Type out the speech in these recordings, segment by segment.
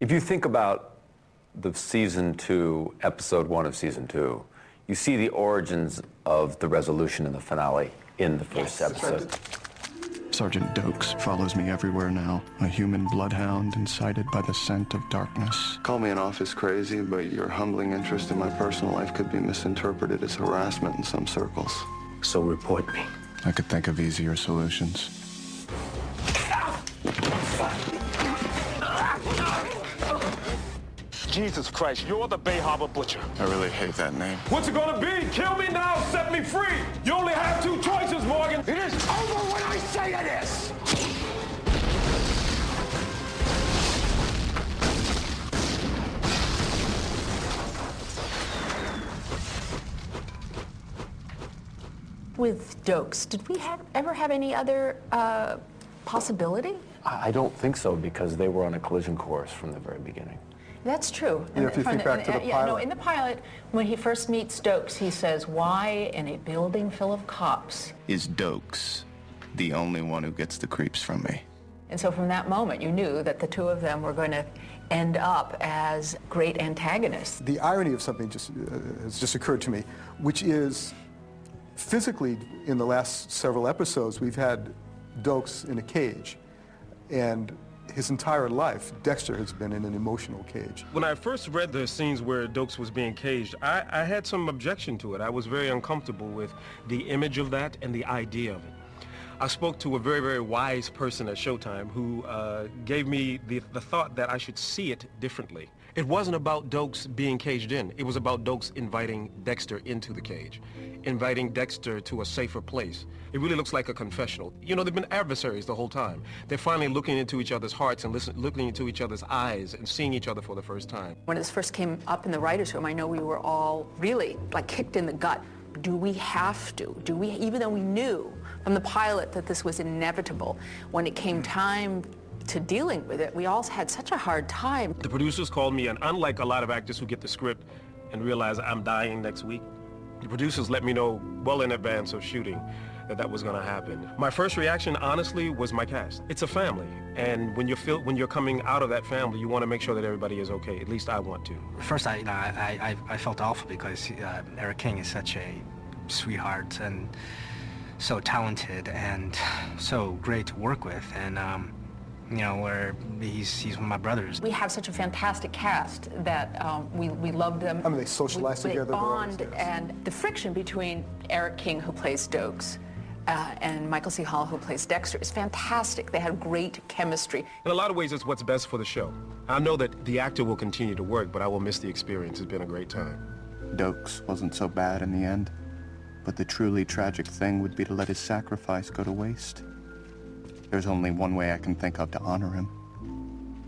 If you think about the season 2, episode 1 of season 2, you see the origins of the resolution in the finale in the first episode. Sergeant Dokes follows me everywhere now, a human bloodhound incited by the scent of darkness. Call me an office crazy, but your humbling interest in my personal life could be misinterpreted as harassment in some circles. So report me. I could think of easier solutions. Jesus Christ, you're the Bay Harbor Butcher. I really hate that name. What's it gonna be? Kill me now, set me free. You only have 2 choices, Morgan. It is over when I say it is! With Dokes, did we ever have any other possibility? I don't think so, because they were on a collision course from the very beginning. That's true. You know, if you think back to the pilot. No, in the pilot, when he first meets Dokes, he says, "Why in a building full of cops?" Is Dokes the only one who gets the creeps from me? And so from that moment, you knew that the two of them were going to end up as great antagonists. The irony of something has just occurred to me, which is physically, in the last several episodes, we've had Dokes in a cage, and his entire life, Dexter has been in an emotional cage. When I first read the scenes where Dokes was being caged, I had some objection to it. I was very uncomfortable with the image of that and the idea of it. I spoke to a very, very wise person at Showtime who gave me the thought that I should see it differently. It wasn't about Dokes being caged in. It was about Dokes inviting Dexter into the cage, inviting Dexter to a safer place. It really looks like a confessional. You know, they've been adversaries the whole time. They're finally looking into each other's hearts and looking into each other's eyes and seeing each other for the first time. When this first came up in the writer's room, I know we were all really like kicked in the gut. Do we have to? Do we, even though we knew from the pilot that this was inevitable, when it came time to dealing with it, we all had such a hard time. The producers called me, and unlike a lot of actors who get the script and realize I'm dying next week, the producers let me know well in advance of shooting that was going to happen. My first reaction, honestly, was my cast. It's a family, and when you're coming out of that family, you want to make sure that everybody is okay. At least I want to. First, I felt awful because Eric King is such a sweetheart and so talented and so great to work with, and you know, where he's one of my brothers. We have such a fantastic cast that we love them. I mean, they socialize together. They bond, and the friction between Eric King, who plays Dokes, and Michael C. Hall, who plays Dexter, is fantastic. They have great chemistry. In a lot of ways, it's what's best for the show. I know that the actor will continue to work, but I will miss the experience. It's been a great time. Dokes wasn't so bad in the end, but the truly tragic thing would be to let his sacrifice go to waste. There's only one way I can think of to honor him.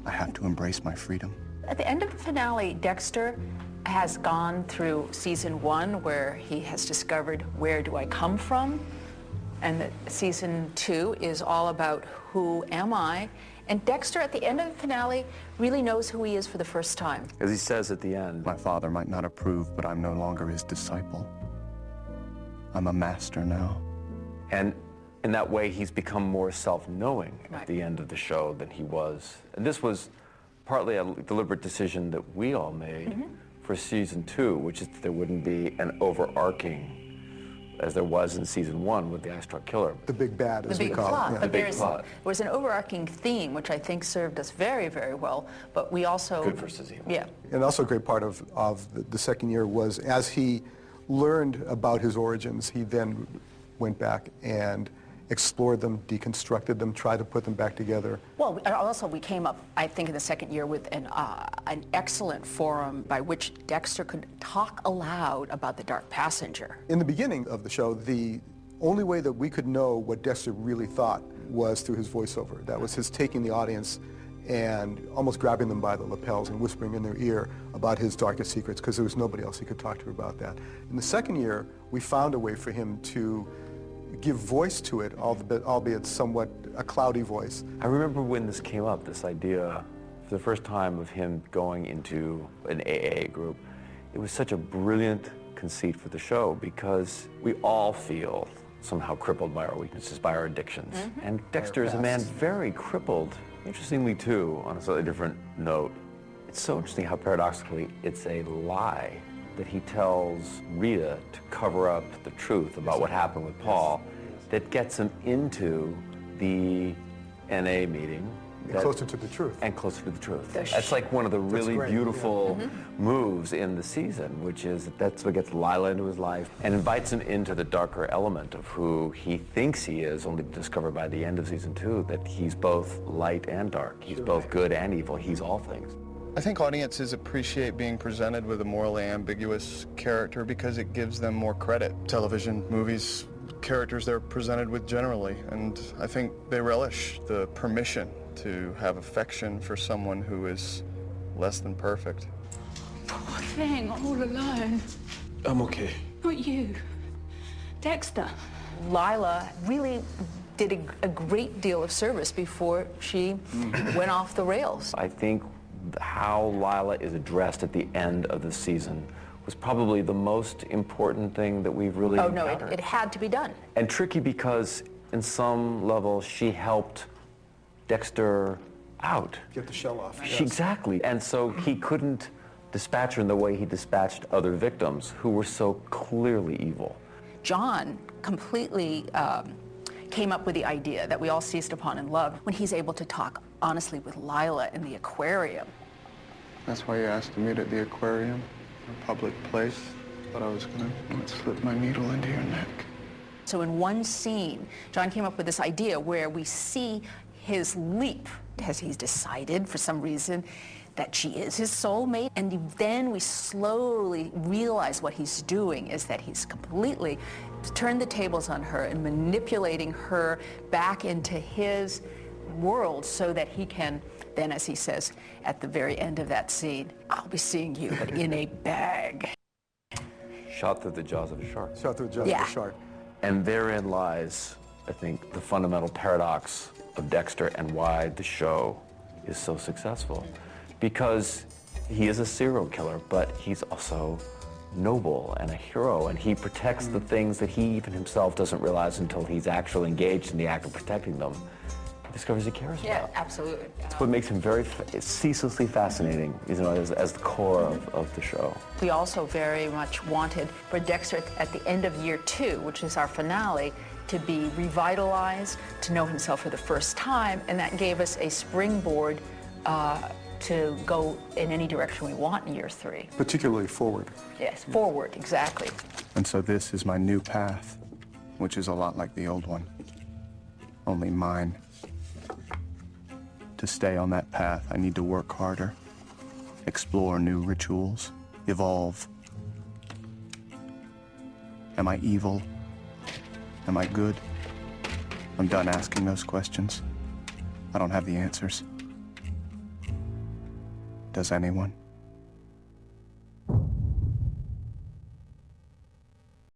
I have to embrace my freedom. At the end of the finale, Dexter has gone through season 1, where he has discovered where do I come from, and that season 2 is all about who am I. And Dexter, at the end of the finale, really knows who he is for the first time. As he says at the end, My father might not approve, but I'm no longer his disciple. I'm a master now. and in that way, he's become more self-knowing Right. at the end of the show than he was. And this was partly a deliberate decision that we all made for season 2, which is that there wouldn't be an overarching, as there was in season 1 with the eye struck killer. The big bad, as The we big call plot, it. but big there plot. was an overarching theme, which I think served us very, very well, but we also... Good versus evil. Yeah. And also a great part of the second year was, as he learned about his origins, he then went back and explored them, deconstructed them, tried to put them back together. Well, also we came up, I think, in the second year with an excellent forum by which Dexter could talk aloud about the Dark Passenger. In the beginning of the show, the only way that we could know what Dexter really thought was through his voiceover. That was his taking the audience and almost grabbing them by the lapels and whispering in their ear about his darkest secrets, because there was nobody else he could talk to about that. In the second year, we found a way for him to give voice to it, albeit somewhat a cloudy voice. I remember when this came up, this idea, for the first time, of him going into an AA group. It was such a brilliant conceit for the show, because we all feel somehow crippled by our weaknesses, by our addictions. And Dexter is a man very crippled. Interestingly, too, on a slightly different note, It's so interesting how paradoxically it's a lie that he tells Rita to cover up the truth about what happened with Paul that gets him into the NA meeting. Closer to the truth. And closer to the truth. That's like one of the really beautiful moves in the season, which is that's what gets Lila into his life and invites him into the darker element of who he thinks he is, only to discover by the end of season 2 that he's both light and dark. He's both good and evil. He's all things. I think audiences appreciate being presented with a morally ambiguous character because it gives them more credit. Television, movies, characters they're presented with generally, and I think they relish the permission to have affection for someone who is less than perfect. Poor thing, all alone. I'm okay. Not you. Dexter. Lila really did a great deal of service before she went off the rails. I think how Lila is addressed at the end of the season was probably the most important thing that we've really encountered. No, it had to be done. And tricky because, in some level, she helped Dexter out. Get the shell off. Exactly. And so he couldn't dispatch her in the way he dispatched other victims who were so clearly evil. John completely came up with the idea that we all seized upon and loved when he's able to talk honestly with Lila in the aquarium. That's why you asked to meet at the aquarium, a public place. Thought I was gonna slip my needle into your neck. So in one scene, John came up with this idea where we see his leap as he's decided for some reason that she is his soulmate, and then we slowly realize what he's doing is that he's completely turned the tables on her and manipulating her back into his world so that he can then, as he says at the very end of that scene, I'll be seeing you, but in a bag. Shot through the jaws of a shark. Shot through the jaws of a shark. And therein lies, I think, the fundamental paradox of Dexter and why the show is so successful. Because he is a serial killer, but he's also noble and a hero, and he protects the things that he even himself doesn't realize until he's actually engaged in the act of protecting them. He discovers he cares Yeah, about. absolutely. That's what makes him very ceaselessly fascinating, you know, as the core of the show. We also very much wanted for Dexter at the end of year 2, which is our finale, to be revitalized, to know himself for the first time, and that gave us a springboard to go in any direction we want in year 3. Particularly forward. Yes, forward, exactly. And so this is my new path, which is a lot like the old one, only mine. To stay on that path, I need to work harder, explore new rituals, evolve. Am I evil? Am I good? I'm done asking those questions. I don't have the answers. Does anyone?